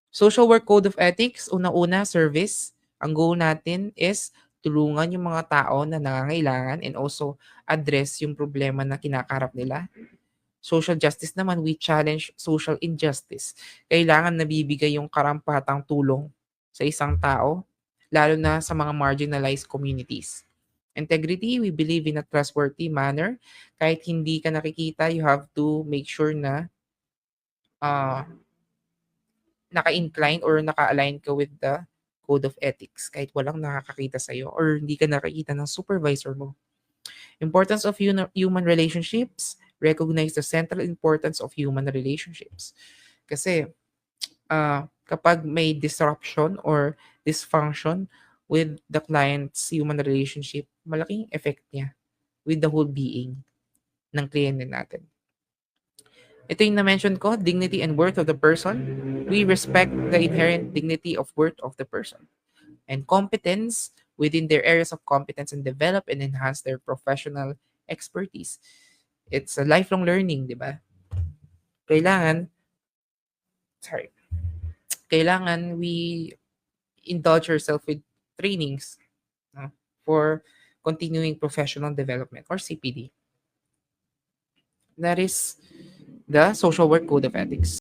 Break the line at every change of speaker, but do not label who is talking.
Social work code of ethics, una-una, service. Ang goal natin is tulungan yung mga tao na nangangailangan and also address yung problema na kinakarap nila. Social justice naman, we challenge social injustice. Kailangan nabibigay yung karampatang tulong sa isang tao, lalo na sa mga marginalized communities. Integrity, we believe in a trustworthy manner. Kahit hindi ka nakikita, you have to make sure na uh, naka-incline or naka-align ka with the code of ethics kahit walang nakakakita sa'yo or hindi ka nakikita ng supervisor mo. Importance of human relationships, recognize the central importance of human relationships. Kasi kapag may disruption or dysfunction with the client's human relationship, malaking effect niya with the whole being ng kliyente natin. Ito yung na-mention ko, dignity and worth of the person. We respect the inherent dignity of worth of the person. And competence within their areas of competence and develop and enhance their professional expertise. It's a lifelong learning, di ba? Kailangan, sorry, kailangan we indulge yourself with trainings for continuing professional development or CPD. That is the Social Work Code of Ethics.